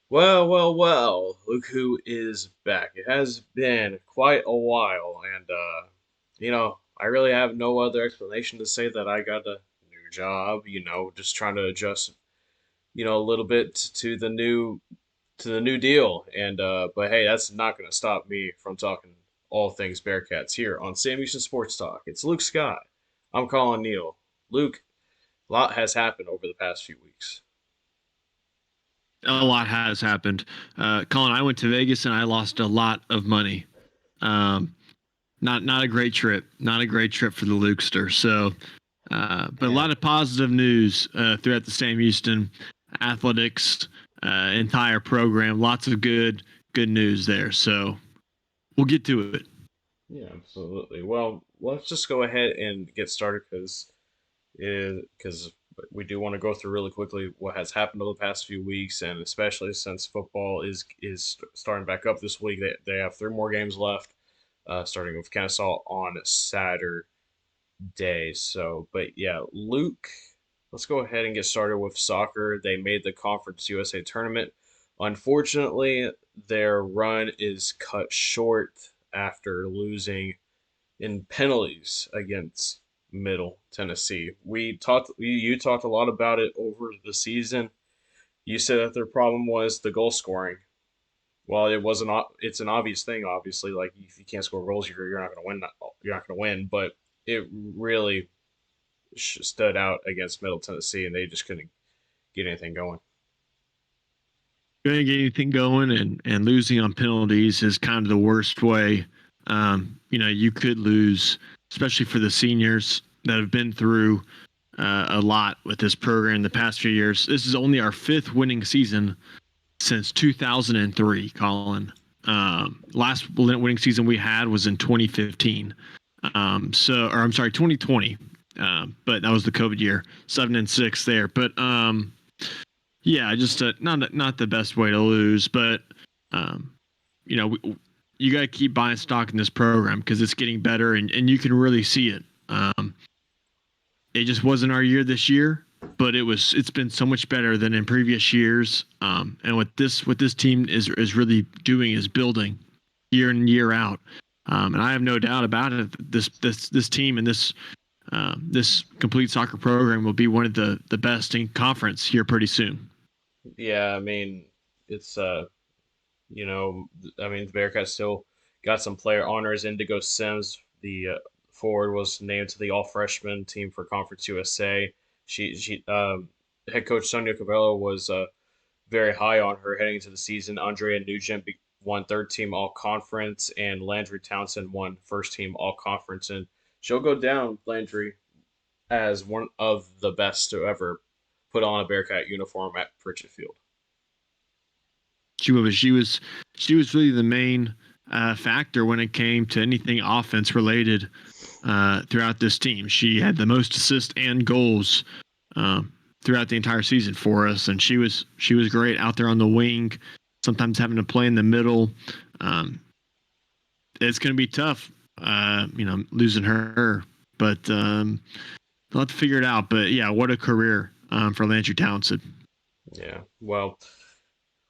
Well. Look who is back. It has been quite a while, and I really have no other explanation to say that I got a new job. Just trying to adjust, a little bit to the new deal. And but hey, that's not going to stop me from talking all things Bearcats here on Sam Houston Sports Talk. It's Luke Scott. I'm calling Neil. Luke, a lot has happened over the past few weeks. A lot has happened. Colin, I went to Vegas and I lost a lot of money. Um, not a great trip. Not a great trip for the Lukester. So, but a lot Man, of positive news throughout the Sam Houston athletics entire program. Lots of good news there. So we'll get to it. yeah, absolutely. Well, let's just go ahead and get started because we do want to go through really quickly what has happened over the past few weeks, and especially since football is starting back up this week. They have three more games left, starting with Kennesaw on Saturday. So, but yeah, Luke, let's go ahead and get started with soccer. They made the Conference USA tournament. Unfortunately, their run is cut short after losing in penalties against Middle Tennessee. You talked a lot about it over the season. You said that their problem was the goal scoring. Well, it's an obvious thing. Obviously, like if you can't score goals, you're not going to win. You're not going to win. But it really stood out against Middle Tennessee, and they just couldn't get anything going. Going to get anything going and losing on penalties is kind of the worst way. You could lose, especially for the seniors that have been through a lot with this program the past few years. This is only our fifth winning season since 2003, Colin. Last winning season we had was in 2015. Or I'm sorry, 2020. But that was the COVID year, 7-6 there. But yeah, just not the best way to lose, but um, you know, we, you got to keep buying stock in this program because it's getting better, and you can really see it. It just wasn't our year this year, but it's been so much better than in previous years. And what this team is really doing is building year in and year out. And I have no doubt about it. This team and this complete soccer program will be one of the best in conference here pretty soon. Yeah, I mean, it's the Bearcats still got some player honors. Indigo Sims, the forward, was named to the All Freshman team for Conference USA. She head coach Sonia Cabello was very high on her heading into the season. Andrea Nugent won third team All Conference, and Landry Townsend won first team All Conference. And she'll go down, Landry, as one of the best to ever put on a Bearcat uniform at Pritchett Field. She was really the main factor when it came to anything offense related throughout this team. She had the most assists and goals throughout the entire season for us, and she was great out there on the wing. Sometimes having to play in the middle. Um, it's going to be tough, losing her, but they'll have to figure it out. But yeah, what a career for Landry Townsend. Yeah. Well,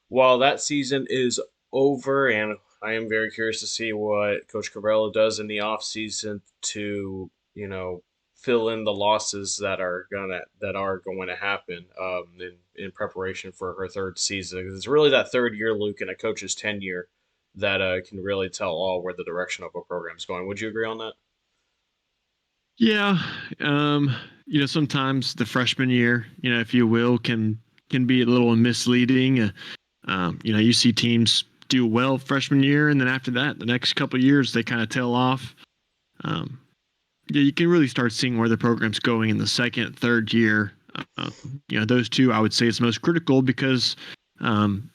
while that season is over, and I am very curious to see what Coach Cabello does in the offseason to, fill in the losses that are going to happen in preparation for her third season. 'Cause it's really that third year, Luke, in a coach's tenure that can really tell all where the direction of a program's going. Would you agree on that? Yeah, sometimes the freshman year, if you will, can be a little misleading. You see teams do well freshman year, and then after that, the next couple of years they kind of tail off. Um, yeah, you can really start seeing where the program's going in the second, third year. Those two I would say is most critical because,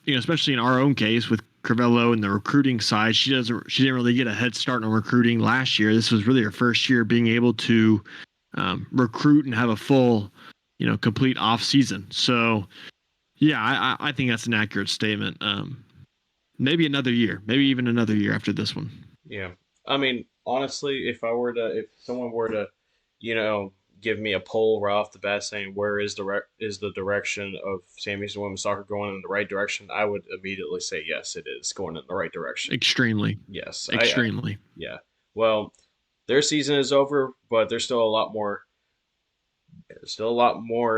especially in our own case with Crivello and the recruiting side, she didn't really get a head start on recruiting last year. This was really her first year being able to recruit and have a full, complete off season. So yeah, I think that's an accurate statement. Maybe another year, maybe even another year after this one. Yeah. I mean, honestly, if someone were to, you know, give me a poll right off the bat saying where is the direction of Sam Houston women's soccer going in the right direction, I would immediately say yes, it is going in the right direction. Extremely, Yes, extremely. yeah. Well, their season is over, but there's still a lot more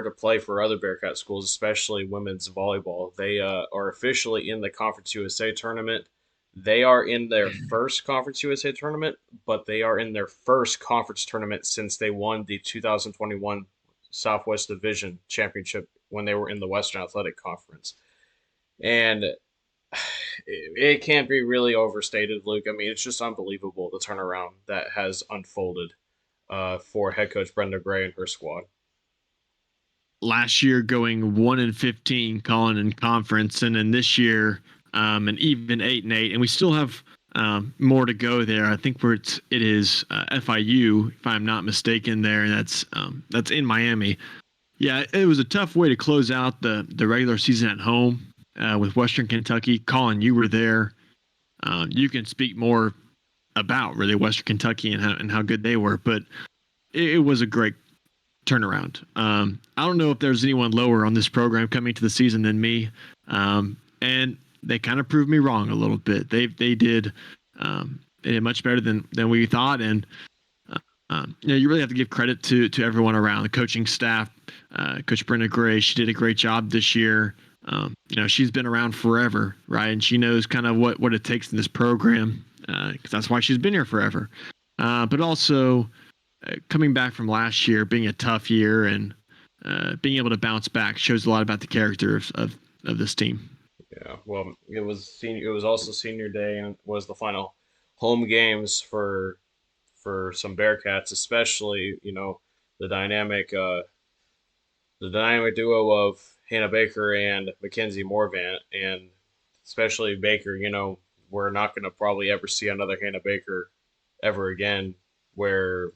to play for other Bearcat schools, especially women's volleyball. They are officially in the Conference USA tournament. They are in their first Conference USA tournament, but they are in their first conference tournament since they won the 2021 Southwest Division Championship when they were in the Western Athletic Conference. And it can't be really overstated, Luke. I mean, it's just unbelievable the turnaround that has unfolded for head coach Brenda Gray and her squad. Last year going 1-15 calling in conference, and then this year and even 8-8, and we still have more to go there. I think it is FIU, if I'm not mistaken, there, and that's in Miami. Yeah, it was a tough way to close out the regular season at home with Western Kentucky. Colin, you were there. You can speak more about really Western Kentucky and how good they were, but it was a great turnaround. I don't know if there's anyone lower on this program coming to the season than me, and they kind of proved me wrong a little bit. They did much better than we thought, and you really have to give credit to everyone around the coaching staff. Coach Brenda Gray, she did a great job this year. She's been around forever, right? And she knows kind of what it takes in this program, because that's why she's been here forever. But also coming back from last year, being a tough year, and being able to bounce back shows a lot about the character of this team. Yeah, well, it was senior. It was also senior day, and was the final home games for some Bearcats, especially the dynamic the dynamic duo of Hannah Baker and Mackenzie Morvant, and especially Baker. We're not going to probably ever see another Hannah Baker ever again, where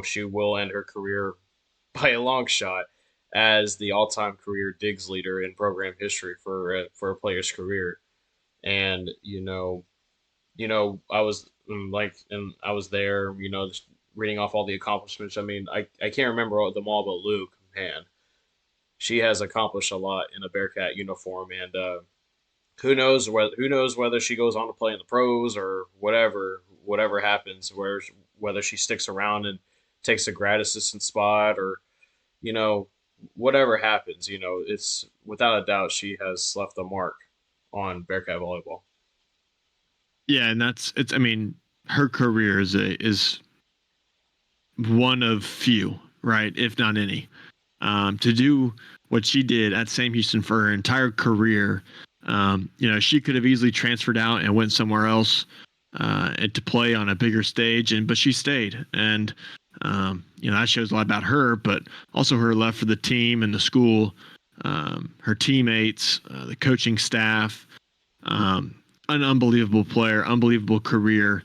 she will end her career by a long shot as the all-time career digs leader in program history for a player's career. And I was there, just reading off all the accomplishments. I mean, I can't remember them all, but Luke, man, she has accomplished a lot in a Bearcat uniform, and who knows whether she goes on to play in the pros or whatever happens, whether she sticks around and takes a grad assistant spot, or you know whatever happens. It's without a doubt she has left a mark on Bearcat volleyball. Yeah, and I mean, her career is one of few, right, if not any. To do what she did at Sam Houston for her entire career, she could have easily transferred out and went somewhere else and to play on a bigger stage, but she stayed, and that shows a lot about her, but also her love for the team and the school, her teammates, the coaching staff. An unbelievable player, unbelievable career.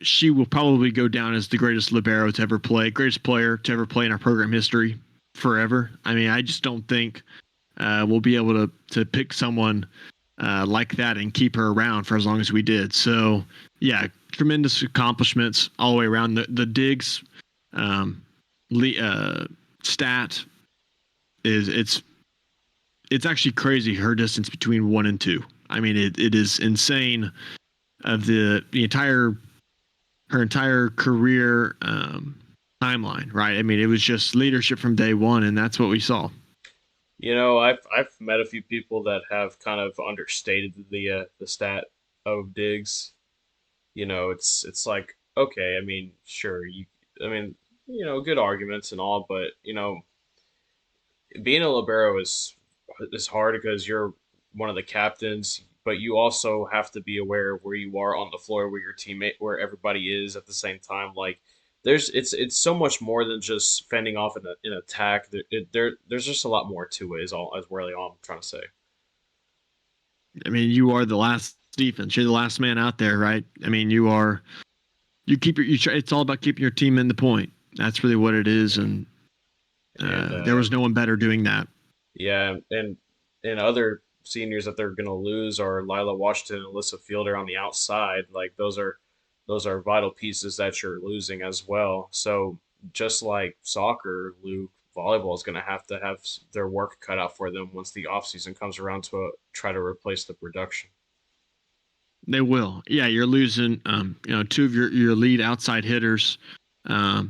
She will probably go down as the greatest libero to ever play, greatest player to ever play in our program history forever. I mean, I just don't think we'll be able to pick someone like that and keep her around for as long as we did. So, yeah, tremendous accomplishments all the way around. The digs stat it's actually crazy, her distance between 1 and 2. I mean, it is insane. Of the her entire career timeline, right? I mean, it was just leadership from day one, and that's what we saw. I've met a few people that have kind of understated the stat of Diggs. It's like, okay, I mean, sure, I mean, good arguments and all, but being a libero is hard because you're one of the captains, but you also have to be aware of where you are on the floor, where your teammate, where everybody is at the same time. Like, it's so much more than just fending off an attack. There's just a lot more to it. Is really all I'm trying to say. I mean, you are the last defense. You're the last man out there, right? I mean, it's all about keeping your team in the point. That's really what it is, and And there was no one better doing that. yeah, and other seniors that they're gonna lose are Lila Washington and Alyssa Fielder on the outside. Like those are vital pieces that you're losing as well. So just like soccer, Luke, volleyball is going to have their work cut out for them once the offseason comes around to try to replace the production. They will. Yeah, you're losing, two of your lead outside hitters. A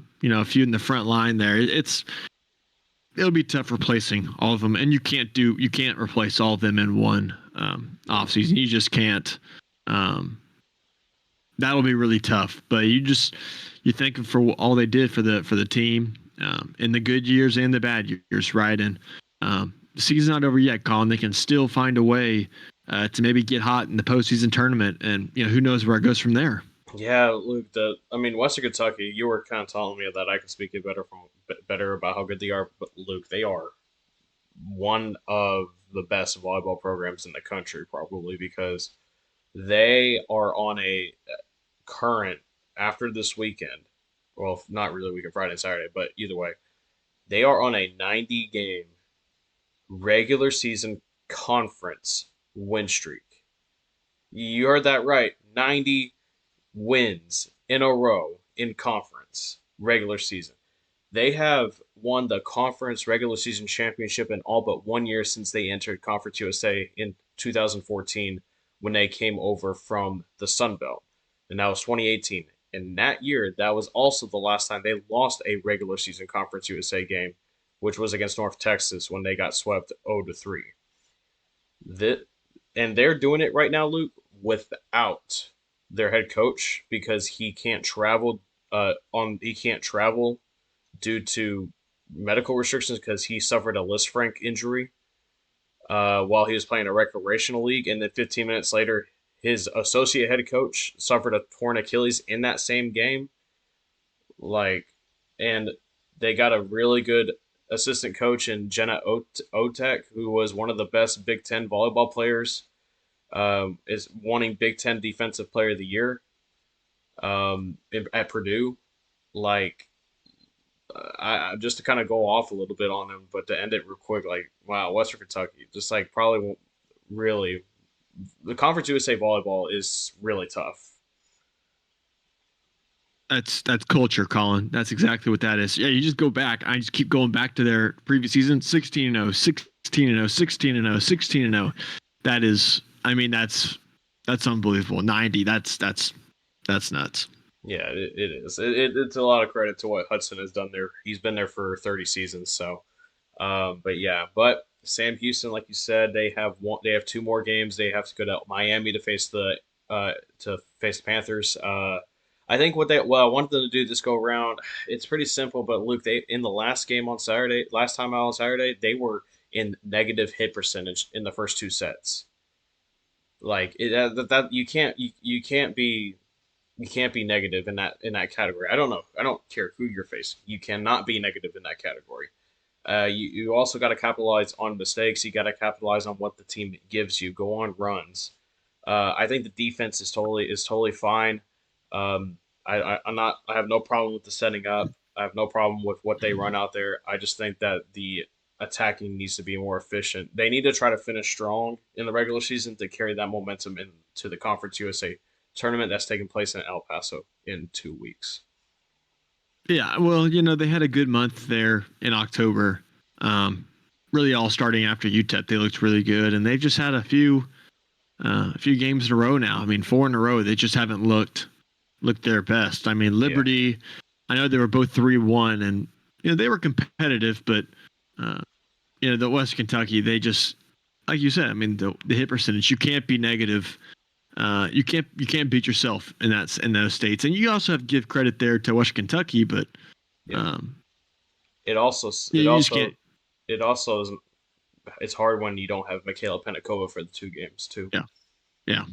few in the front line there. It'll be tough replacing all of them, and you can't replace all of them in one off season. You just can't. Um, that'll be really tough. But you think for all they did for the team in the good years and the bad years, right? And the season's not over yet, Colin. They can still find a way to maybe get hot in the postseason tournament, and who knows where it goes from there. Yeah, Luke. Western Kentucky. You were kind of telling me that I can speak it better about how good they are, but Luke, they are one of the best volleyball programs in the country, probably because they are on a current after this weekend. Well, not really weekend, Friday and Saturday, but either way, they are on a 90 game regular season conference win streak. You heard that right. 90 wins in a row in conference regular season. They have won the conference regular season championship in all but 1 year since they entered Conference USA in 2014 when they came over from the Sun Belt. And that was 2018. And that year, that was also the last time they lost a regular season Conference USA game, which was against North Texas when they got swept 0-3. That, and they're doing it right now, Luke, without their head coach because he can't travel. He can't travel due to medical restrictions because he suffered a Lisfranc injury while he was playing a recreational league, and then 15 minutes later, his associate head coach suffered a torn Achilles in that same game. Like, and they got a really good assistant coach in Jenna Otek, who was one of the best Big Ten volleyball players. Is wanting Big Ten Defensive Player of the Year at Purdue. Like, just to kind of go off a little bit on them, but to end it real quick, like wow, Western Kentucky just like probably won't really the Conference USA volleyball is really tough. That's culture, Colin. That's exactly what that is. Yeah, you just go back. I just keep going back to their previous season, 16-0, 16-0, 16-0, 16-0. That is, I mean, that's unbelievable. 90. That's nuts. Yeah, it is. It's a lot of credit to what Hudson has done there. He's been there for 30 seasons, so but yeah, but Sam Houston, like you said, they have two more games. They have to go to Miami to face the Panthers. I think what I wanted them to do this go around, it's pretty simple. But Luke, they in the last time out on Saturday, they were in negative hit percentage in the first two sets. Like that you can't be negative in that category. I don't know. I don't care who you're facing. You cannot be negative in that category. You also got to capitalize on mistakes. You got to capitalize on what the team gives you. Go on runs. I think the defense is totally fine. I have no problem with the setting up. I have no problem with what they run out there. I just think that the attacking needs to be more efficient. They need to try to finish strong in the regular season to carry that momentum into the Conference USA tournament that's taking place in El Paso in 2 weeks. Yeah, well, they had a good month there in October. Really, all starting after UTEP, they looked really good, and they've just had a few games in a row now. I mean, four in a row. They just haven't looked their best. I mean, Yeah. Liberty. I know they were both 3-1, and they were competitive, but uh, the West Kentucky, they just like you said. I mean, the hit percentage. You can't be negative. You can't beat yourself in those states, and you also have to give credit there to West Kentucky, but Yeah. um, It also yeah, it you just can't. also it also is it's hard when you don't have Michaela Penakova for the two games too. Yeah, yeah,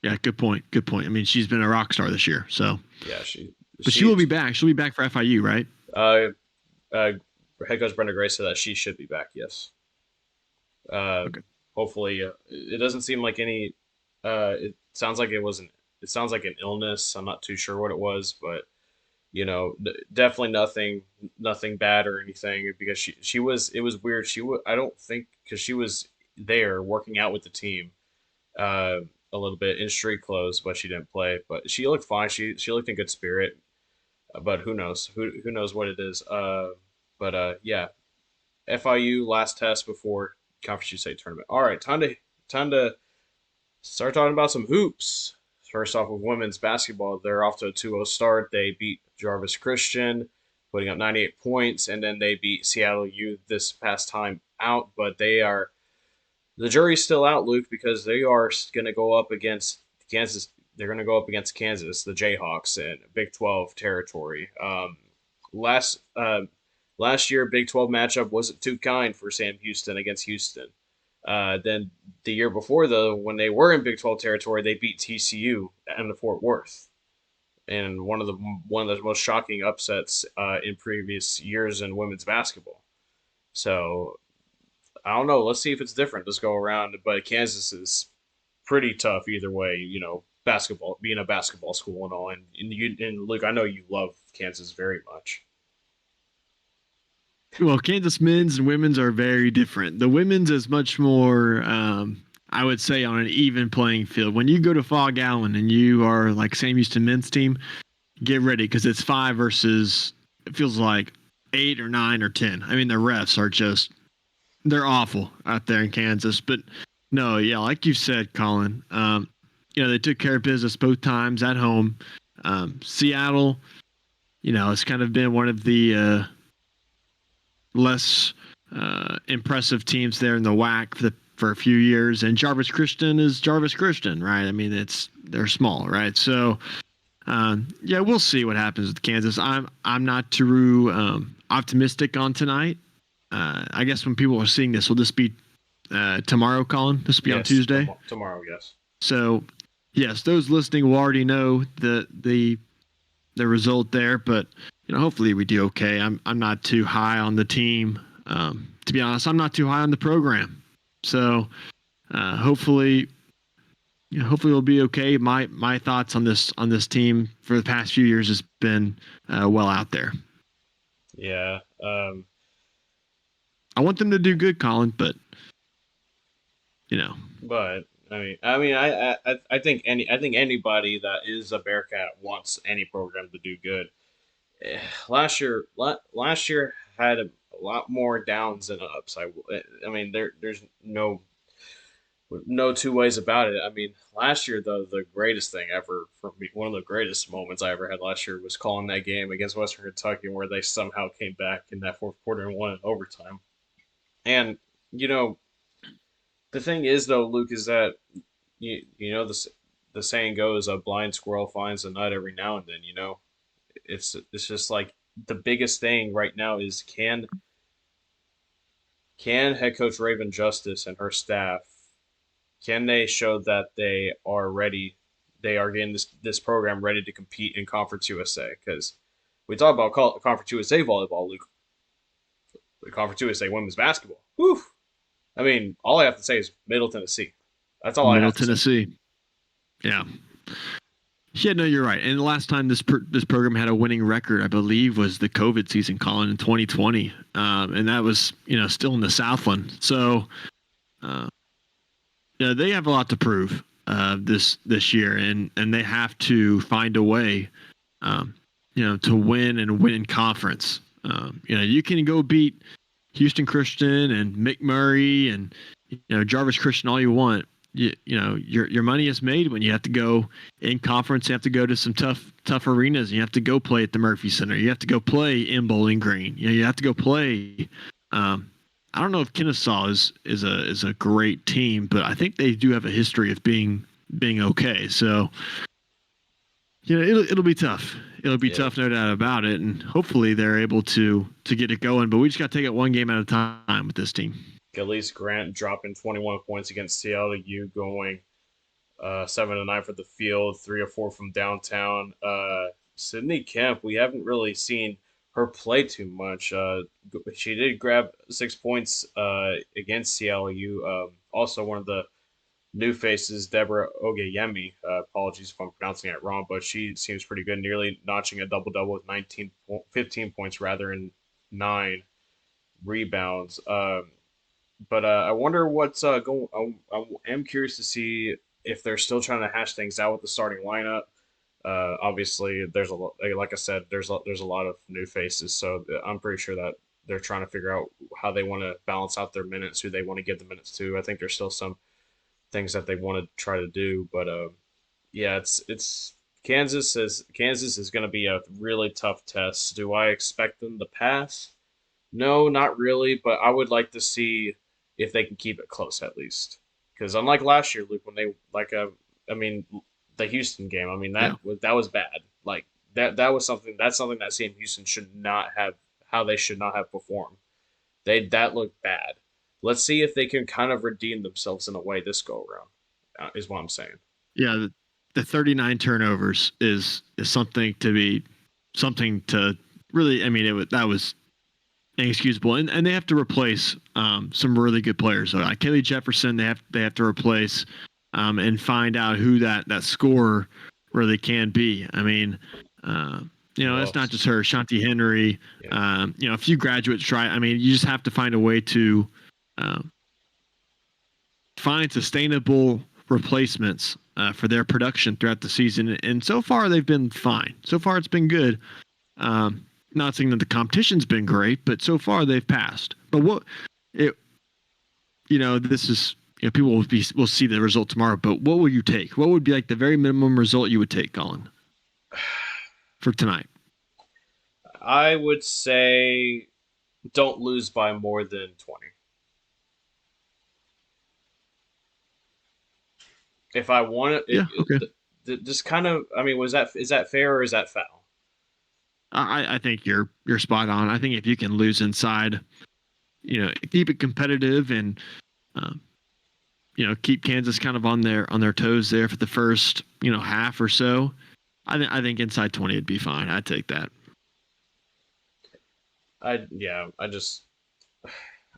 yeah. Good point. Good point. I mean, she's been a rock star this year, so Yeah, but she will she be back. She'll be back for FIU, right? uh, uh head coach Brenda Gray said that she should be back. Yes. Uh, Okay. hopefully, it doesn't seem like any. It sounds like it sounds like an illness. I'm not too sure what it was, but definitely nothing bad or anything because she was it was weird. I don't think because she was there working out with the team uh, a little bit in street clothes, but she didn't play. But she looked fine. She looked in good spirit. but who knows? Who knows what it is? Yeah, FIU last test before Conference USA tournament. All right, time to start talking about some hoops. First off, with women's basketball, they're off to a 2-0 start. They beat Jarvis Christian, putting up 98 points, and then they beat Seattle U this past time out. But the jury's still out, Luke, because they are going to go up against Kansas. They're going to go up against Kansas, the Jayhawks, in Big 12 territory. Last last year, Big 12 matchup wasn't too kind for Sam Houston against Houston. Then the year before, though, when they were in Big 12 territory, they beat TCU in the Fort Worth, and one of the most shocking upsets in previous years in women's basketball. So I don't know. Let's see if it's different this go around. But Kansas is pretty tough either way. Basketball being a basketball school and all. And Luke, I know you love Kansas very much. Well, Kansas men's and women's are very different. The women's is much more, I would say, on an even playing field. When you go to Fog Allen and you are like Sam Houston men's team, get ready because it's five versus it feels like 8 or 9 or 10. I mean, the refs are just they're awful out there in Kansas. But no, yeah, like you said, Colin, they took care of business both times at home. Seattle, it's kind of been one of the less impressive teams there in the WAC for a few years. And Jarvis Christian is Jarvis Christian, right? I mean, they're small, right? So yeah, we'll see what happens with Kansas. I'm not too optimistic on tonight. I guess when people are seeing this, will this be tomorrow, Colin? This will be on Yes, Tuesday. Tomorrow, yes. So, yes, those listening will already know the result there, but hopefully we do okay. I'm not too high on the team. To be honest, I'm not too high on the program. So, hopefully we'll be okay. My thoughts on this team for the past few years has been well out there. Yeah. I want them to do good, Colin, but But I think anybody that is a Bearcat wants any program to do good. Last year had a lot more downs than ups. I mean, there's no two ways about it. I mean, last year the greatest thing ever for me, one of the greatest moments I ever had last year was calling that game against Western Kentucky, where they somehow came back in that fourth quarter and won in overtime. And you know, the thing is though, Luke, is that the saying goes, a blind squirrel finds a nut every now and then. It's just like the biggest thing right now is can head coach Raven Justice and her staff, can they show that they are getting this program ready to compete in Conference USA? Because we talk about Conference USA volleyball, Luke, but Conference USA women's basketball. Whew. I mean, all I have to say is Middle Tennessee. That's all I Middle have to say. Tennessee. Yeah. Yeah, no, you're right. And the last time this program had a winning record, I believe, was the COVID season, Colin, in 2020, and that was still in the Southland. So, they have a lot to prove this year, and they have to find a way, to win and win in conference. You can go beat Houston Christian and McMurray and Jarvis Christian all you want. Your money is made when you have to go in conference. You have to go to some tough arenas. You have to go play at the Murphy Center. You have to go play in Bowling Green. You have to go play. I don't know if Kennesaw is a great team, but I think they do have a history of being okay. So it'll be tough. It'll be tough, no doubt about it. And hopefully they're able to get it going. But we just got to take it one game at a time with this team. Elise Grant dropping 21 points against Seattle U, going 7-9 for the field, 3 or 4 from downtown. Sydney Kemp, we haven't really seen her play too much. She did grab 6 points against Seattle U. Also, one of the new faces, Deborah Ogeyemi. Apologies if I'm pronouncing it wrong, but she seems pretty good, nearly notching a double-double with 15 points rather than 9 rebounds. But I wonder what's going. I am curious to see if they're still trying to hash things out with the starting lineup. Obviously, there's a lot. Like I said, there's a lot of new faces, so I'm pretty sure that they're trying to figure out how they want to balance out their minutes, who they want to give the minutes to. I think there's still some things that they want to try to do, but yeah, it's Kansas is going to be a really tough test. Do I expect them to pass? No, not really, but I would like to see if they can keep it close at least. Because unlike last year, Luke, when they I mean, the Houston game, I mean Yeah. that was bad. Like that was something that's something that Sam Houston should not have how they should not have performed. They that looked bad. Let's see if they can kind of redeem themselves in a way this go around. Is what I'm saying. Yeah, the 39 turnovers is something to really. I mean, that was inexcusable, and they have to replace some really good players. So Kelly Jefferson, they have to replace and find out who that scorer really can be. I mean, Who it's not else? just her, Shanti Henry. Yeah. A few graduates try. I mean, you just have to find a way to um, find sustainable replacements for their production throughout the season. And so far, they've been fine. So far, it's been good. Not saying that the competition's been great, but so far they've passed. But this is, people will see the result tomorrow. But what will you take? What would be like the very minimum result you would take, Colin, for tonight? I would say don't lose by more than 20. If I want Yeah, okay. just kind of, I mean, was that is that fair or is that foul? I think you're spot on. I think if you can lose inside, keep it competitive and um, keep Kansas kind of on their toes there for the first half or so. I think inside 20 would be fine. I'd take that. I just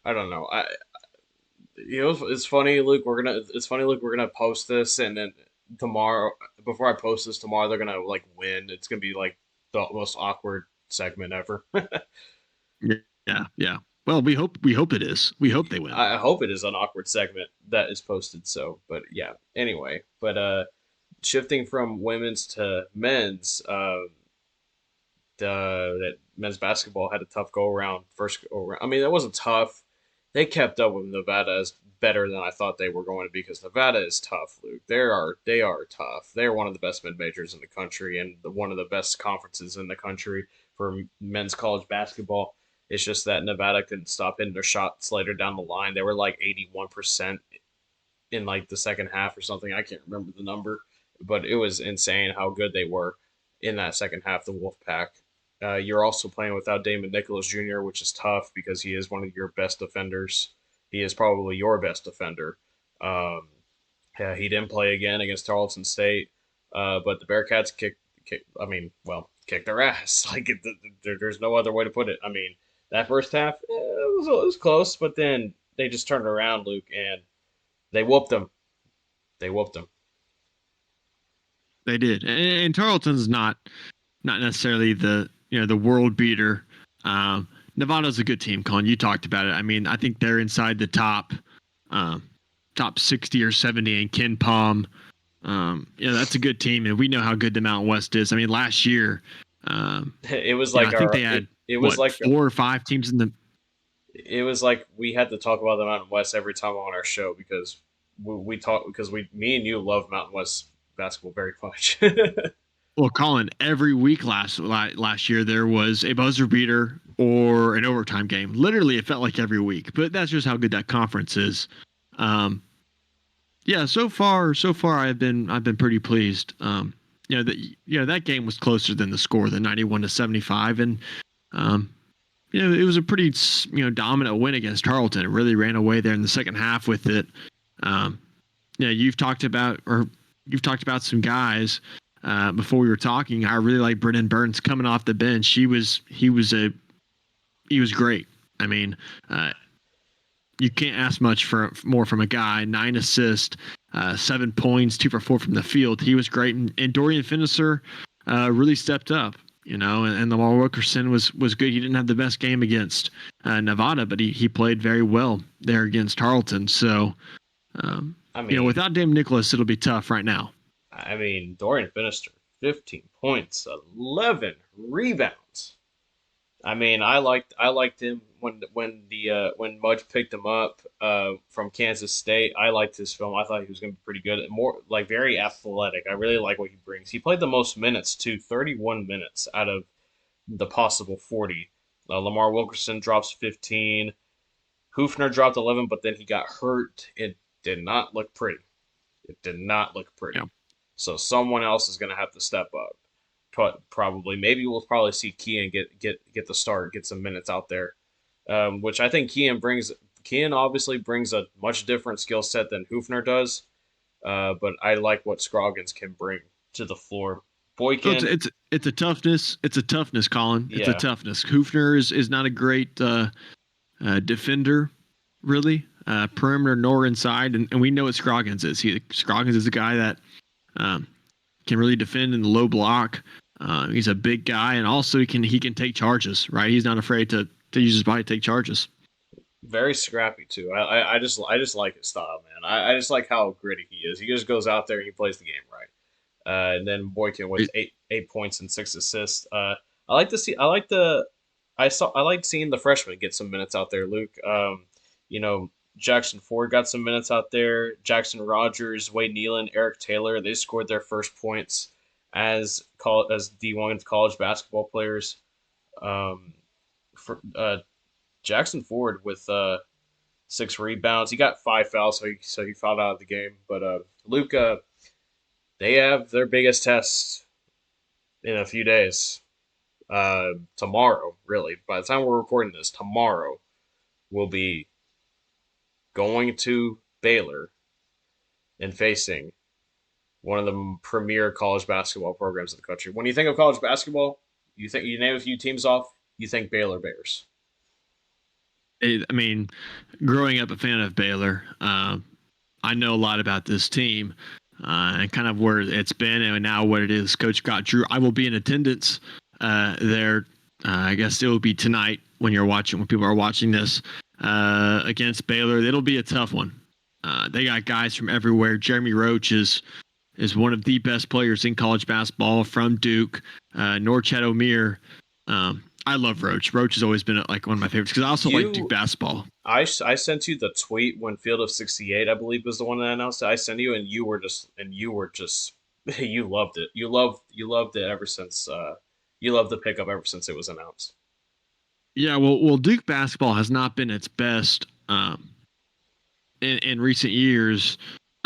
I don't know. It's funny, Luke. It's funny, Luke. We're gonna post this, and then tomorrow, before I post this tomorrow, they're gonna like win. It's gonna be like the most awkward segment ever. Yeah, yeah. Well, we hope it is. We hope they win. I hope it is an awkward segment that is posted. So, but yeah. Anyway, but shifting from women's to men's, that men's basketball had a tough go around first go around. I mean, it wasn't tough. They kept up with Nevada as better than I thought they were going to be because Nevada is tough, Luke. They are tough. They're one of the best mid majors in the country and one of the best conferences in the country for men's college basketball. It's just that Nevada couldn't stop hitting their shots later down the line. They were like 81% in like the second half or something. I can't remember the number, but it was insane how good they were in that second half. The Wolfpack. You're also playing without Damon Nicholas Jr., which is tough because he is one of your best defenders. He is probably your best defender. Um, yeah, he didn't play again against Tarleton State, but the Bearcats kicked their ass. Like there's no other way to put it. I mean, that first half it was close, but then they just turned around, Luke, and they whooped them. They whooped them. They did, and Tarleton's not necessarily the world beater. Nevada's a good team, Colin. You talked about it. I mean, I think they're inside the top 60 or 70 in Ken Palm. That's a good team, and we know how good the Mountain West is. I mean, last year, It was like I think they had it was like 4 or 5 teams in the. it was like we had to talk about the Mountain West every time on our show because we talk because me and you love Mountain West basketball very much. Well, Colin, every week last year there was a buzzer beater or an overtime game. Literally, it felt like every week. But that's just how good that conference is. Um, yeah, so far I've been pretty pleased. That game was closer than the score, the 91-75, and um, it was a pretty dominant win against Tarleton. It really ran away there in the second half with it. Um, you've talked about some guys before we were talking. I really like Brennan Burns coming off the bench. He was great. I mean, you can't ask much more from a guy. 9 assists, 7 points, 2 for 4 from the field. He was great, and Dorian Finisser really stepped up. And Lamar Wilkerson was good. He didn't have the best game against Nevada, but he played very well there against Tarleton. So, I mean, without Dame Nicholas, it'll be tough right now. I mean, Dorian Finister. 15 points, 11 rebounds. I mean, I liked him when Mudge picked him up from Kansas State. I liked his film. I thought he was going to be pretty good, more like very athletic. I really like what he brings. He played the most minutes too, 31 minutes out of the possible 40. Lamar Wilkerson drops 15. Hoofner dropped 11, but then he got hurt. It did not look pretty. It did not look Yeah. pretty. So someone else is going to have to step up. Probably, maybe we'll probably see Kean get the start, get some minutes out there, which I think Kean brings. Kean obviously brings a much different skill set than Hoofner does, but I like what Scroggins can bring to the floor. So it's Boykin, it's it's a toughness. It's a toughness, Colin. It's a yeah, toughness. Hoofner is not a great defender, really, perimeter nor inside, and we know what Scroggins is. Scroggins is a guy that um, can really defend in the low block. He's a big guy, and also he can take charges. Right, he's not afraid to use his body to take charges. very scrappy too. I just like his style, man. I just like how gritty he is. He just goes out there and he plays the game right. And then Boykin with eight points and 6 assists. I like to see. I liked seeing the freshmen get some minutes out there. Luke, you know, Jackson Ford got some minutes out there. Jackson Rogers, Wade Nealon, Eric Taylor. They scored their first points as D1 college basketball players. Um, for Jackson Ford with 6 rebounds. He got 5 fouls, so he fouled out of the game. But Luca, they have their biggest test in a few days. Tomorrow, really. By the time we're recording this, tomorrow will be going to Baylor and facing one of the premier college basketball programs in the country. When you think of college basketball, you name a few teams off, you think Baylor Bears. I mean, growing up a fan of Baylor, I know a lot about this team and kind of where it's been and now what it is. Coach Scott Drew, I will be in attendance there. I guess it will be tonight when people are watching this against Baylor. It'll be a tough one. They got guys from everywhere. Jeremy Roach is one of the best players in college basketball from Duke. Norchet O'Meara. I love Roach. Roach has always been like one of my favorites because I also like Duke You, basketball. I sent you the tweet when Field of 68, I believe, was the one that announced it. I sent you, and you were just you loved it. You loved it ever since you loved the pickup ever since it was announced. Yeah, well, Duke basketball has not been its best in recent years.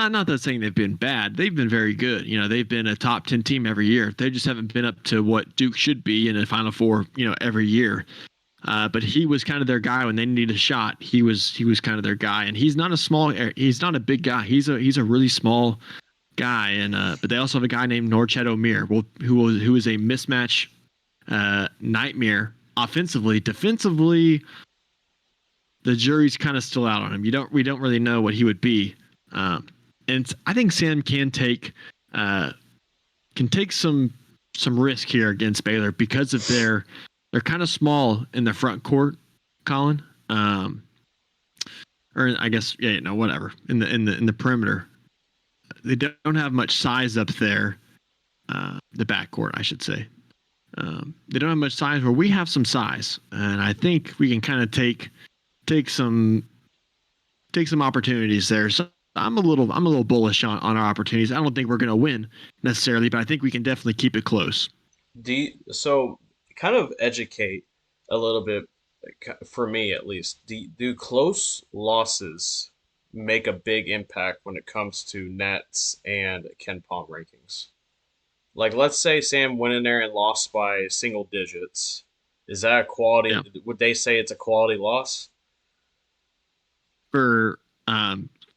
Not that saying they've been bad. They've been very good. They've been a top 10 team every year. They just haven't been up to what Duke should be in the Final Four, every year. But he was kind of their guy when they needed a shot. He was kind of their guy, and he's not a big guy. He's a really small guy, and but they also have a guy named Norchet O'Meara, who is a mismatch nightmare offensively. Defensively, the jury's kind of still out on him. We don't really know what he would be. And I think Sam can take some risk here against Baylor because of they're kind of small in the front court, Colin. Or I guess whatever in the perimeter. They don't have much size up there. The backcourt, I should say. They don't have much size where we have some size, and I think we can kind of take some opportunities there. So I'm a little bullish on our opportunities. I don't think we're going to win necessarily, but I think we can definitely keep it close. So kind of educate a little bit for me at least. Do close losses make a big impact when it comes to nets and Ken Palm rankings? Like, let's say Sam went in there and lost by single digits. Is that a quality? Yeah. Would they say it's a quality loss? For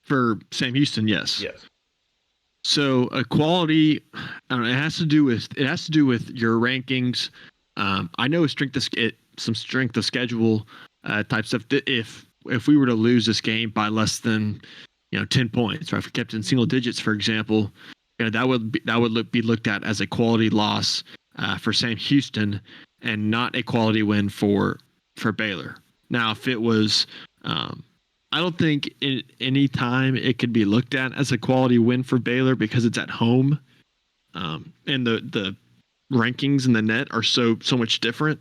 for Sam Houston, yes. Yes. So a quality, I don't know, it has to do with your rankings. I know some strength of schedule type stuff. If we were to lose this game by less than 10 points, right? If we kept in single digits, for example, that would be looked at as a quality loss for Sam Houston and not a quality win for Baylor. Now, if it was, I don't think in any time it could be looked at as a quality win for Baylor because it's at home. and the rankings in the net are so much different.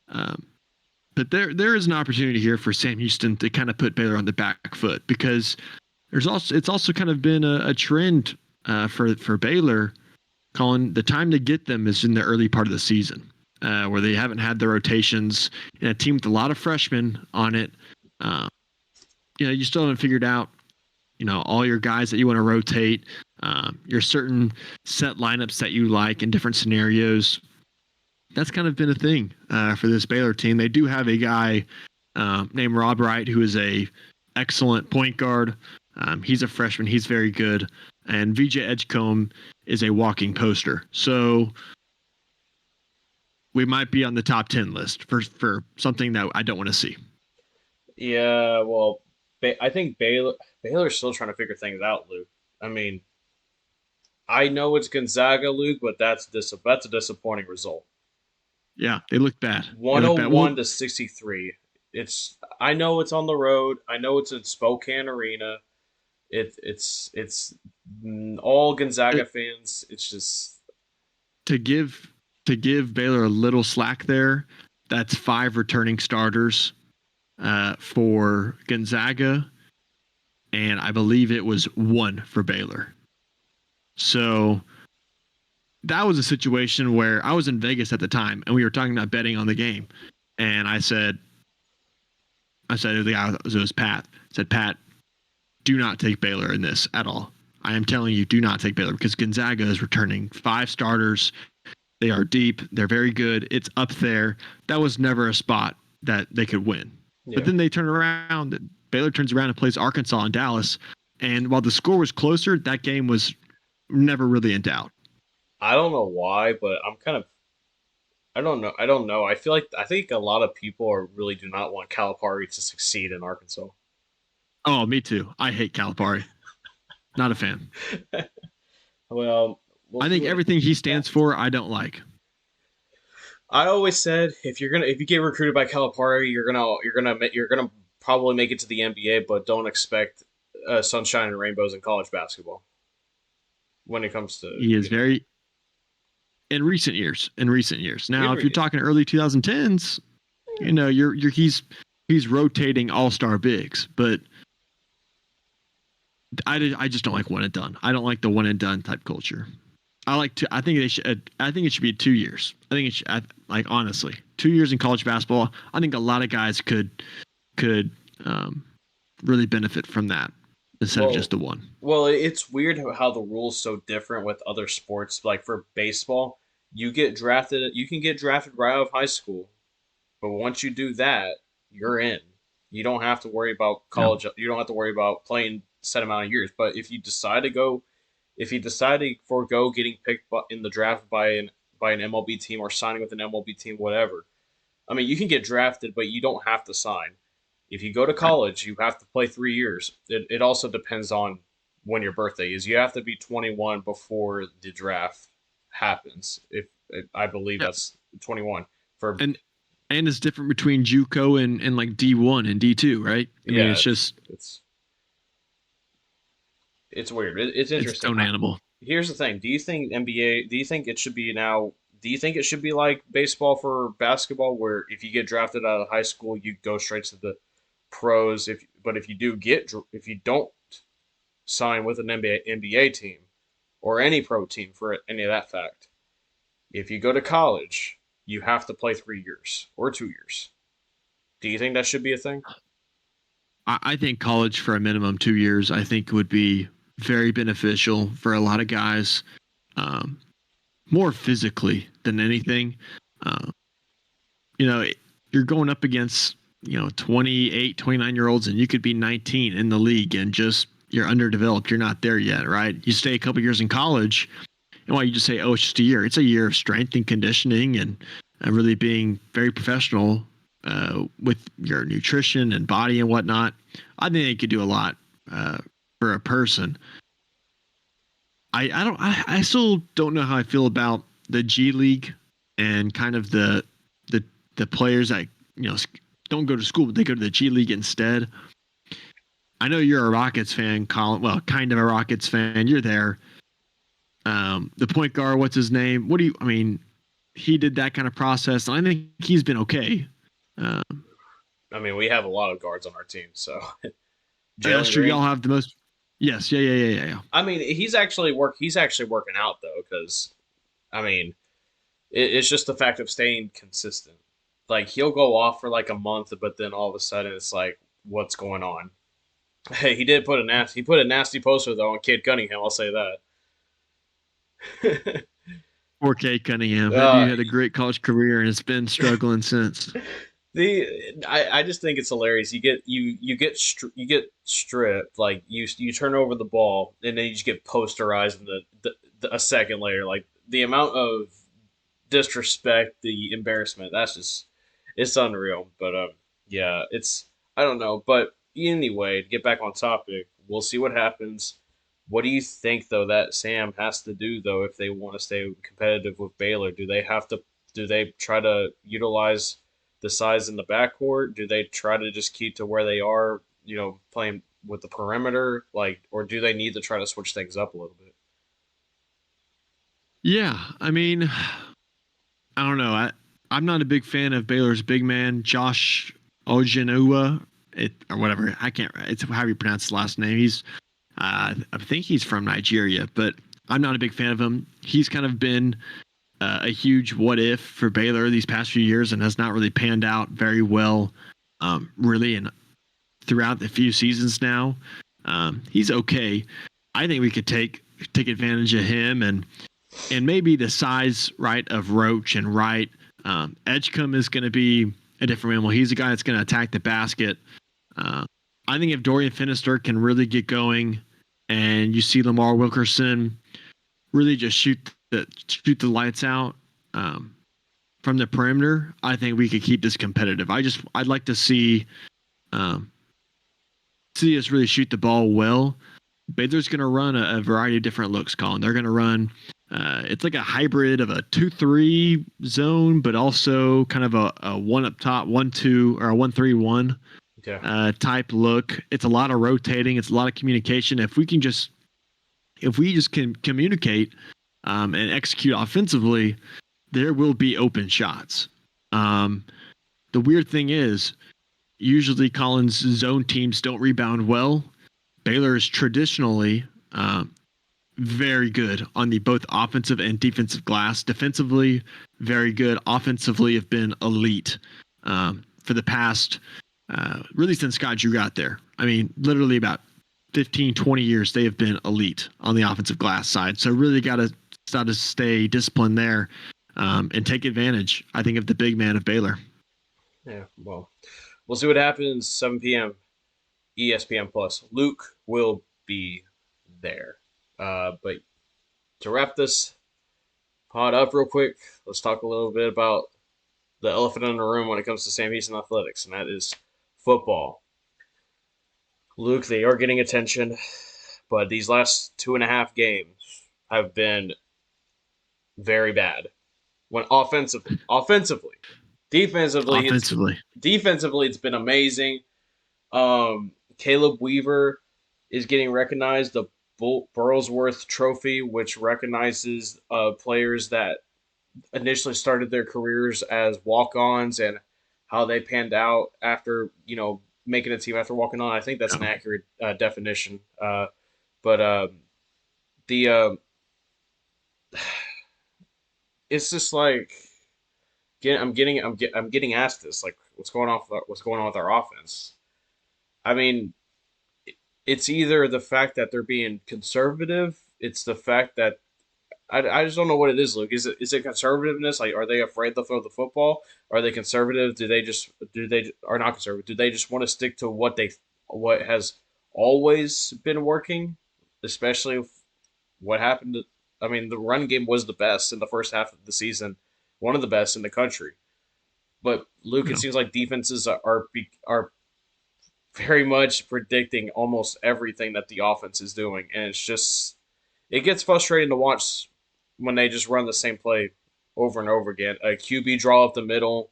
But there is an opportunity here for Sam Houston to kind of put Baylor on the back foot, because it's also kind of been a trend for Baylor, calling the time to get them is in the early part of the season, where they haven't had the rotations, and a team with a lot of freshmen on it. You still haven't figured out, all your guys that you want to rotate, your certain set lineups that you like in different scenarios. That's kind of been a thing for this Baylor team. They do have a guy named Rob Wright, who is a excellent point guard. He's a freshman. He's very good. And VJ Edgecombe is a walking poster. So we might be on the top 10 list for something that I don't want to see. Yeah, well, I think Baylor's still trying to figure things out, Luke. I mean, I know it's Gonzaga, Luke, but that's a disappointing result. Yeah, they look bad. 101 to 63. I know it's on the road. I know it's in Spokane Arena. It's all Gonzaga fans. It's just to give Baylor a little slack there. That's 5 returning starters for Gonzaga, and I believe it was 1 for Baylor. So that was a situation where I was in Vegas at the time, and we were talking about betting on the game, and I said to the guy, it was Pat. I said, Pat, do not take Baylor in this at all. I am telling you, do not take Baylor, because Gonzaga is returning 5 starters. They are deep. They're very good. It's up there. That was never a spot that they could win. Yeah. But then they turn around. Baylor turns around and plays Arkansas in Dallas. And while the score was closer, that game was never really in doubt. I don't know why, but I don't know. I think a lot of people really do not want Calipari to succeed in Arkansas. Oh, me too. I hate Calipari. Not a fan. Well, I think everything he stands for, I don't like. I always said if you get recruited by Calipari, you're gonna probably make it to the NBA, but don't expect sunshine and rainbows in college basketball. When it comes to he is very in recent years. Now, if you're talking early 2010s, he's rotating all-star bigs, but I just don't like one and done. I don't like the one and done type culture. I think it should be 2 years. I think it should, honestly, 2 years in college basketball. I think a lot of guys could really benefit from that instead of just the one. Well, it's weird how the rule's so different with other sports. Like for baseball, you can get drafted right out of high school, but once you do that, you're in. You don't have to worry about college. No. You don't have to worry about playing set amount of years. But if you decide to forego getting picked in the draft by an MLB team or signing with an MLB team, whatever, I mean, you can get drafted, but you don't have to sign. If you go to college, you have to play 3 years. It also depends on when your birthday is. You have to be 21 before the draft happens. I believe that's 21 for. And it's different between JUCO and like D1 and D2, right? I mean, it's weird. It's interesting. It's own animal. Here's the thing. Do you think it should be now? Do you think it should be like baseball for basketball, where if you get drafted out of high school, you go straight to the pros? If you don't sign with an NBA team or any pro team for any of that fact, if you go to college, you have to play 3 years or 2 years. Do you think that should be a thing? I think college for a minimum 2 years, I think would be very beneficial for a lot of guys, more physically than anything. You're going up against, 28, 29-year-olds, and you could be 19 in the league and just you're underdeveloped. You're not there yet, right? You stay a couple years in college, and why you just say, oh, it's just a year. It's a year of strength and conditioning and really being very professional with your nutrition and body and whatnot. I think they could do a lot for a person. I still don't know how I feel about the G League and kind of the players that don't go to school, but they go to the G League instead. I know you're a Rockets fan, Colin. Well, kind of a Rockets fan. You're there. The point guard, what's his name? I mean, he did that kind of process. And I think he's been okay. Um, I mean, we have a lot of guards on our team, so that's Jalen true. Y'all Green. have the most. Yes. Yeah. I mean, he's actually working out though, because I mean, it's just the fact of staying consistent. Like he'll go off for like a month, but then all of a sudden it's like, what's going on? Hey, he put a nasty poster though on Kate Cunningham. I'll say that. 4K Cunningham. That uh, dude had a great college career and has been struggling since. I just think it's hilarious. You get stripped, like you turn over the ball and then you just get posterized in a second later. Like the amount of disrespect, the embarrassment. That's just it's unreal. But yeah, it's I don't know. But anyway, to get back on topic, we'll see what happens. What do you think though that Sam has to do though if they want to stay competitive with Baylor? Do they try to utilize the size in the backcourt? Do they try to just keep to where they are, playing with the perimeter, like, or do they need to try to switch things up a little bit? Yeah, I mean, I don't know. I'm not a big fan of Baylor's big man, Josh Ojenua, or whatever. I can't. It's how you pronounce his last name. I think he's from Nigeria, but I'm not a big fan of him. He's kind of been a huge what if for Baylor these past few years and has not really panned out very well, really, and throughout the few seasons now. He's okay. I think we could take advantage of him and maybe the size right of Roach and Wright. Edgecombe is going to be a different animal. He's a guy that's going to attack the basket. Uh, I think if Dorian Finister can really get going, and you see Lamar Wilkerson really just shoot the lights out from the perimeter, I think we could keep this competitive. I'd like to um, see us really shoot the ball well. Baylor's going to run a variety of different looks, Colin. They're going to run. It's like a hybrid of a 2-3 zone, but also kind of a one up top, 1-2, or a 1-3-1 Okay. type look. It's a lot of rotating. It's a lot of communication. If we just can communicate and execute offensively, there will be open shots. Um, the weird thing is, usually Collins' zone teams don't rebound well. Baylor is traditionally very good on the both offensive and defensive glass. Defensively, very good. Offensively, have been elite for the past, really since Scott Drew got there. I mean, literally about 15, 20 years, they have been elite on the offensive glass side. So really got to stay disciplined there and take advantage, I think, of the big man of Baylor. Yeah. Well, we'll see what happens. 7 p.m. ESPN Plus. Luke will be there. But to wrap this pod up real quick, let's talk a little bit about the elephant in the room when it comes to Sam Houston athletics, and that is football. Luke, they are getting attention, but these last 2.5 games have been very bad. When offensively, defensively, Offensively. it's been amazing. Caleb Weaver is getting recognized. The Burlsworth Trophy, which recognizes players that initially started their careers as walk-ons and how they panned out after making a team after walking on. I think that's an Yeah. accurate definition. But the it's just like I'm getting asked this, like, what's going on with our offense. I mean, it's either the fact that they're being conservative. It's the fact that I just don't know what it is, Luke. Is it conservativeness? Like, are they afraid to throw the football? Are they conservative? Do they are not conservative? Do they just want to stick to what has always been working? Especially what happened. I mean, the run game was the best in the first half of the season, one of the best in the country. But Luke, it Yeah. seems like defenses are very much predicting almost everything that the offense is doing, and it gets frustrating to watch when they just run the same play over and over again. A QB draw up the middle,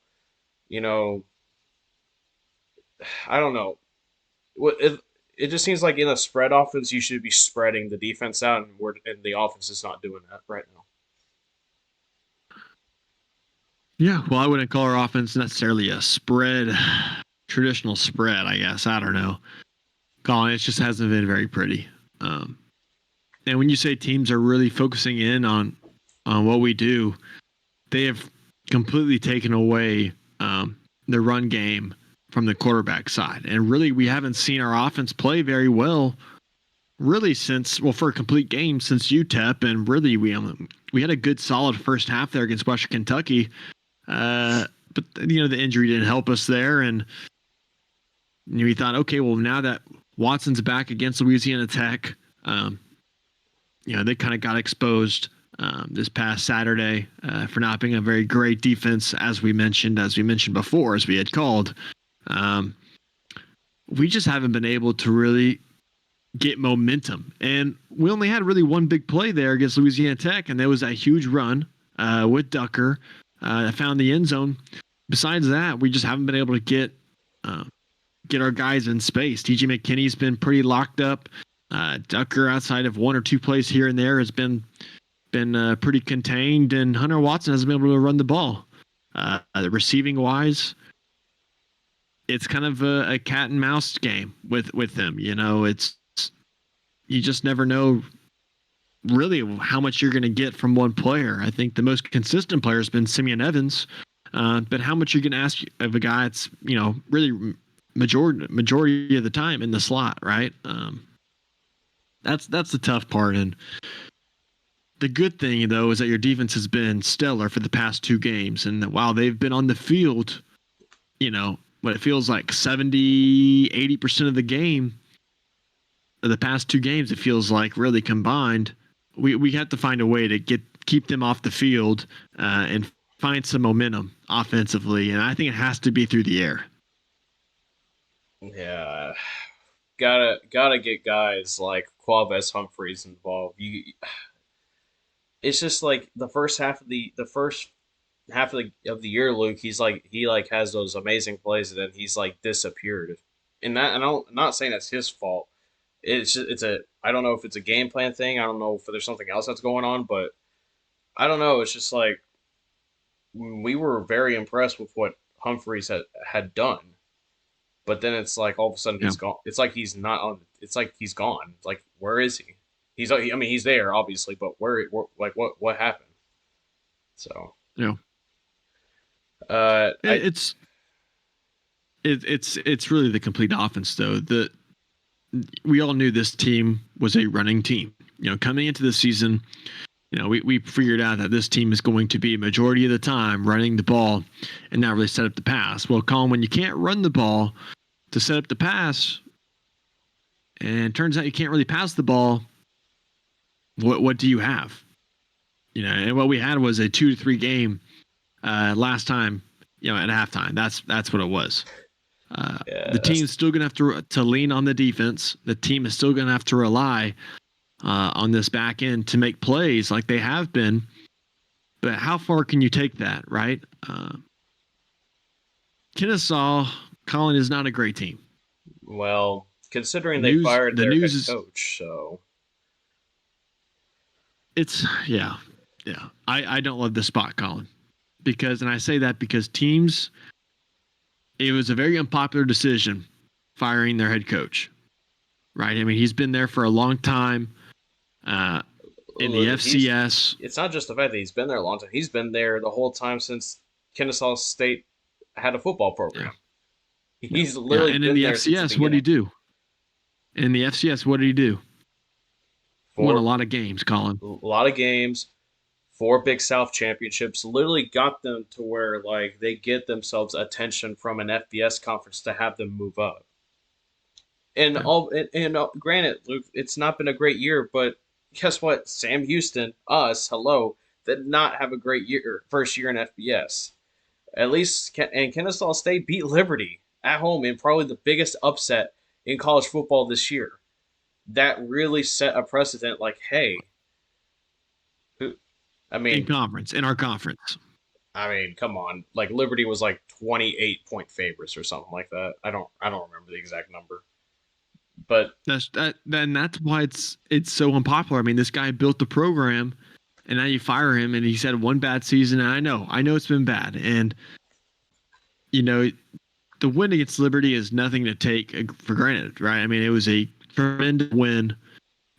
you know, I don't know. it just seems like in a spread offense, you should be spreading the defense out, and the offense is not doing that right now. Yeah, well, I wouldn't call our offense necessarily a spread, traditional spread. I guess I don't know. Colin, it just hasn't been very pretty. Um, and when you say teams are really focusing in on what we do, they have completely taken away the run game from the quarterback side, and really we haven't seen our offense play very well. Really, since for a complete game since UTEP, and really we had a good solid first half there against Western Kentucky, but the injury didn't help us there, and we thought, okay, well now that Watson's back against Louisiana Tech, they kind of got exposed this past Saturday for not being a very great defense, as we mentioned before, as we had called. We just haven't been able to really get momentum, and we only had really one big play there against Louisiana Tech, and there was that huge run with Ducker that found the end zone. Besides that, we just haven't been able to get our guys in space. TJ McKinney's been pretty locked up. Ducker, outside of one or two plays here and there, has been pretty contained, and Hunter Watson hasn't been able to run the ball. Receiving wise, it's kind of a cat and mouse game with them. It's you just never know really how much you're going to get from one player. I think the most consistent player has been Simeon Evans, but how much you're going to ask of a guy that's really majority of the time in the slot, right? That's the tough part. And the good thing, though, is that your defense has been stellar for the past two games, and while they've been on the field, what it feels like 70-80% of the game, the past two games, it feels like really combined, we have to find a way to keep them off the field and find some momentum offensively, and I think it has to be through the air. Yeah, gotta get guys like Quavez Humphreys involved. It's just like the first half of the year, Luke. He has those amazing plays, and then he's like disappeared. And I'm not saying that's his fault. I don't know if it's a game plan thing. I don't know if there's something else that's going on, but I don't know. It's just like we were very impressed with what Humphreys had done, but then it's like all of a sudden Yeah. he's gone. It's like he's not on. It's like he's gone. It's like where is he? I mean, he's there obviously, but like what happened? So Yeah. uh, I It's really the complete offense, though. We all knew this team was a running team. Coming into the season, we figured out that this team is going to be a majority of the time running the ball and not really set up the pass. Well, Colin, when you can't run the ball to set up the pass, and it turns out you can't really pass the ball, what do you have? And what we had was a 2-3 game last time, at halftime. That's what it was. yeah, The team's still going to have to lean on the defense. The team is still going to have to rely on this back end to make plays like they have been. But how far can you take that, right? Kennesaw, Colin, is not a great team. well, considering they fired their head coach, so it's yeah. I don't love this spot, Colin, and I say that because teams. It was a very unpopular decision firing their head coach, right? I mean, he's been there for a long time in the FCS. It's not just the fact that he's been there a long time. He's been there the whole time since Kennesaw State had a football program. Yeah. He's literally and been in the there FCS, what did he do? In the FCS, what did he do? Won a lot of games, Colin. A lot of games. 4 Big South championships, literally got them to where like they get themselves attention from an FBS conference to have them move up. And granted, Luke, it's not been a great year, but guess what? Sam Houston, hello, did not have a great first year in FBS. At least, and Kennesaw State beat Liberty at home in probably the biggest upset in college football this year. That really set a precedent. Like, hey, in our conference. I mean, come on. Like Liberty was like 28-point favorites or something like that. I don't remember the exact number. But That's why it's so unpopular. I mean, this guy built the program, and now you fire him, and he's had one bad season. And I know it's been bad, and you know the win against Liberty is nothing to take for granted, right? I mean, it was a tremendous win.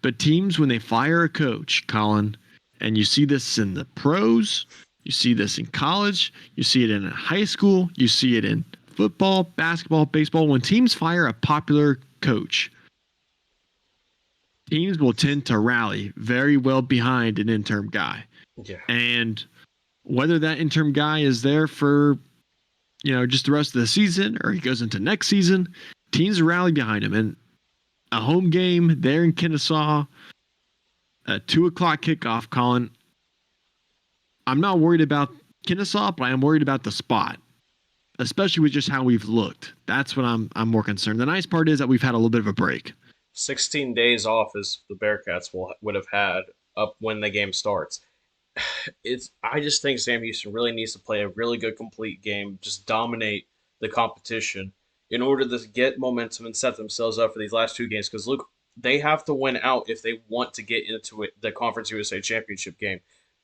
But teams, when they fire a coach, Colin, and you see this in the pros, you see this in college, you see it in high school, you see it in football, basketball, baseball. When teams fire a popular coach, teams will tend to rally very well behind an interim guy. yeah, And whether that interim guy is there for, just the rest of the season or he goes into next season, teams rally behind him. And a home game there in Kennesaw, a 2 o'clock kickoff, Colin. I'm not worried about Kennesaw, but I am worried about the spot, especially with just how we've looked. That's what I'm more concerned. The nice part is that we've had a little bit of a break. 16 days off as the Bearcats would have had up when the game starts. I just think Sam Houston really needs to play a really good complete game, just dominate the competition in order to get momentum and set themselves up for these last two games. Because look, they have to win out if they want to get into the Conference USA Championship game.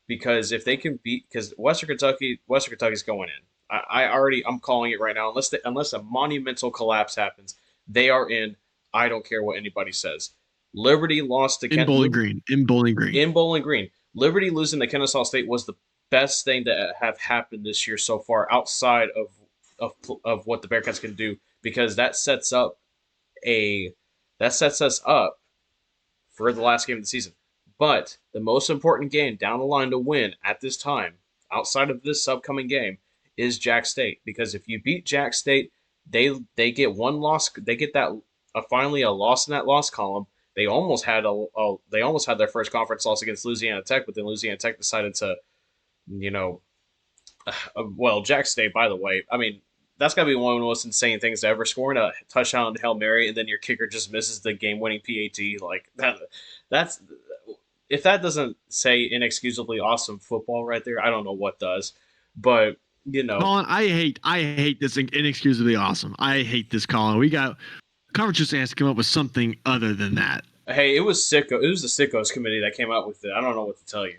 Because if they can beat, because Western Kentucky's going in. I'm calling it right now. Unless a monumental collapse happens, they are in. I don't care what anybody says. Liberty lost to In Kent. Bowling Green. In Bowling Green. In Bowling Green. Liberty losing to Kennesaw State was the best thing to have happened this year so far, outside of what the Bearcats can do, because a that sets us up for the last game of the season. But the most important game down the line to win at this time, outside of this upcoming game, is Jack State. Because if you beat Jack State, they get one loss. They get that finally a loss in that loss column. They almost had their first conference loss against Louisiana Tech, but then Louisiana Tech decided to, you know, well, Jack State, by the way, I mean, that's got to be one of the most insane things to ever, scoring a touchdown to Hail Mary and then your kicker just misses the game-winning PAT. Like that's if that doesn't say inexcusably awesome football right there, I don't know what does. But Colin, I hate this inexcusably awesome. I hate this, Colin. We got conference just has to come up with something other than that. hey, it was sicko. It was the sickos committee that came out with it. I don't know what to tell you.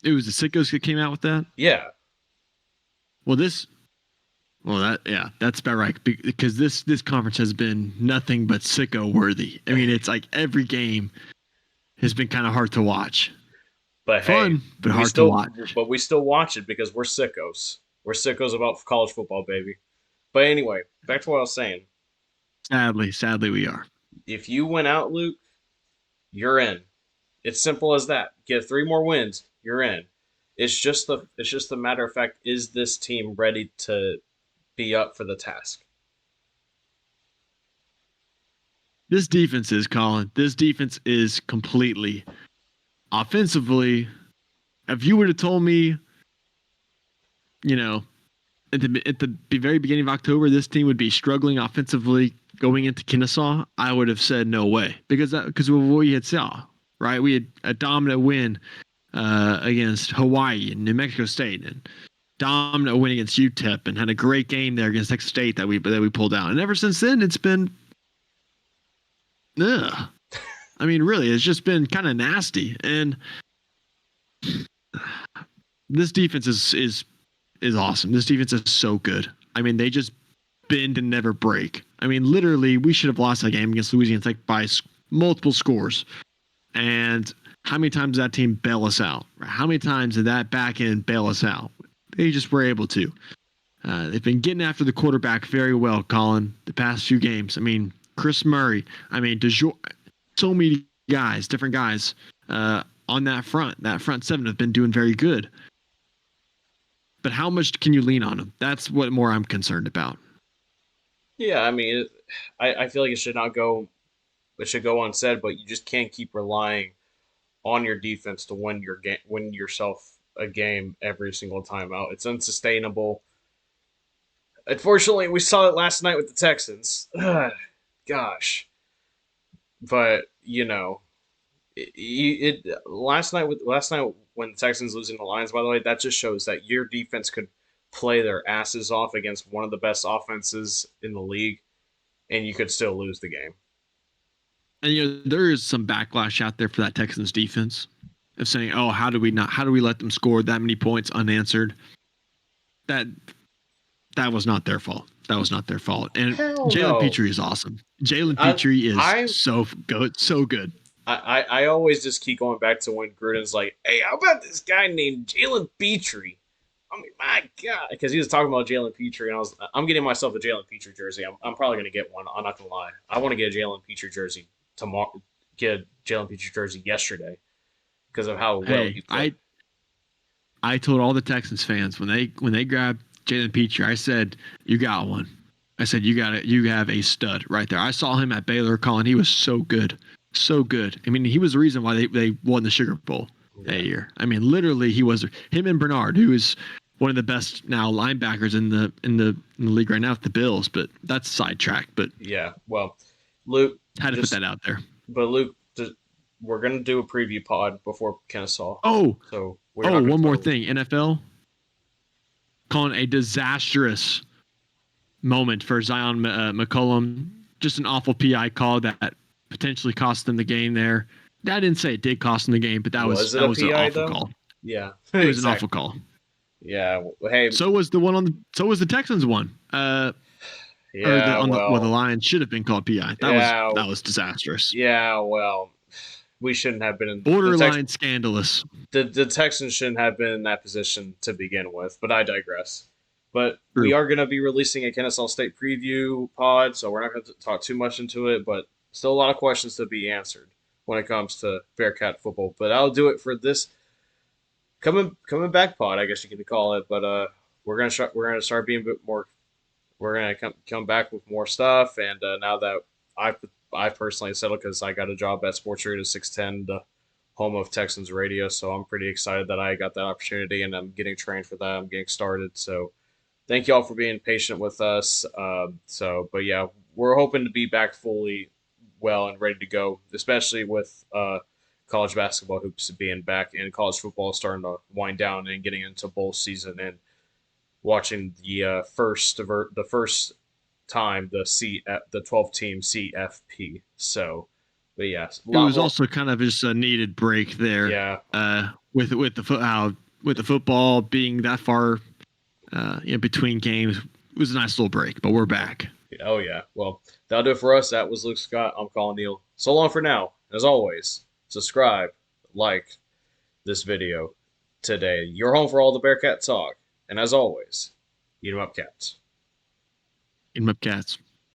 It was the Sickos that came out with that. Yeah, Well, that's about right because this conference has been nothing but sicko worthy. I mean, it's like every game has been kind of hard to watch. but hey, Fun, but hard to watch. we still watch it because we're sickos. We're sickos about college football, baby. But anyway, back to what I was saying. Sadly, we are. If you win out, Luke, you're in. It's simple as that. Get three more wins, you're in. It's just the matter of fact, is this team ready to be up for the task? This defense is Colin. This defense is completely offensively. If you would have told me, you know, at the very beginning of October, this team would be struggling offensively going into Kennesaw, I would have said no way because of what we had saw. Right, we had a dominant win against Hawaii and New Mexico State, and dominant win against UTEP, and had a great game there against Texas State that we pulled out. And ever since then, it's been, ugh. I mean, really, it's just been kind of nasty. And this defense is awesome. This defense is so good. I mean, they just bend and never break. I mean, literally, we should have lost that game against Louisiana Tech by multiple scores. And how many times did that team bail us out? How many times did that back end bail us out? They just were able to. They've been getting after the quarterback very well, Colin, the past few games. I mean, Chris Murray. I mean, so many guys, different guys on that front seven have been doing very good. But how much can you lean on them? That's what more I'm concerned about. Yeah, I mean, I feel like it should not go. It should go unsaid, but you just can't keep relying on your defense to win yourself a game every single time out. It's unsustainable. Unfortunately, we saw it last night with the Texans. Gosh, but last night when the Texans losing the Lions, by the way, that just shows that your defense could play their asses off against one of the best offenses in the league. and you could still lose the game. And there is some backlash out there for that Texans defense of saying, "Oh, how do we let them score that many points unanswered?" That was not their fault. That was not their fault. And Hell Jalen no. Petrie is awesome. Jalen I Petrie is I so good, so good. I always just keep going back to when Gruden's like, "Hey, how about this guy named Jalen Petrie?" I mean, my God, because he was talking about Jalen Petrie, and I'm getting myself a Jalen Petrie jersey. I'm probably gonna get one. I'm not gonna lie. I want to get a Jalen Petrie jersey tomorrow. Get a Jalen Petrie jersey yesterday because of how well Hey, he played. I told all the Texans fans when they grabbed Jalen Petrie, I said, "You got one." I said, You have a stud right there." I saw him at Baylor, Colin. He was so good, so good. I mean, he was the reason why they won the Sugar Bowl that Yeah, year. I mean, literally, he was him and Bernard, who is one of the best now linebackers in the league right now with the Bills. But that's sidetrack. But yeah. Well, Luke, had to put just that out there. but Luke, we're gonna do a preview pod before Kennesaw, Oh, so we're not gonna one more totally. thing. NFL calling a disastrous moment for Zion McCollum. Just an awful PI call that potentially cost them the game there. I didn't say it did cost them the game, but Was it that a was an PI awful though? call. Yeah, It was an awful exactly. call. Yeah. Hey. So was the one on the so was the Texans one. Or Yeah. the Lions should have been called PI. Yeah. That was disastrous. Yeah. Well, we shouldn't have been in Borderline scandalous. the Texans shouldn't have been in that position to begin with. But I digress. But we True. are going to be releasing a Kennesaw State preview pod, so we're not going to talk too much into it. But still a lot of questions to be answered when it comes to Bearcat football. But I'll do it for this coming back pod, I guess you could call it. But we're gonna start being a bit more. We're gonna come back with more stuff. And now that I I personally settled because I got a job at Sports Radio 610, the home of Texans radio. So I'm pretty excited that I got that opportunity, and I'm getting trained for that. I'm getting started. So thank you all for being patient with us. But yeah, we're hoping to be back fully well and ready to go, especially with college basketball hoops being back and college football starting to wind down and getting into bowl season and watching the first time the 12 team CFP. So, but yes, a It lot was more. also kind of just a needed break there. Yeah. With the football being that far between games, it was a nice little break. But we're back. Oh yeah. Well, that'll do it for us. That was Luke Scott. I'm Colin Neal. So long for now. As always, subscribe, like this video today. You're home for all the Bearcat talk. And as always, eat 'em up, cats. In Mupcats.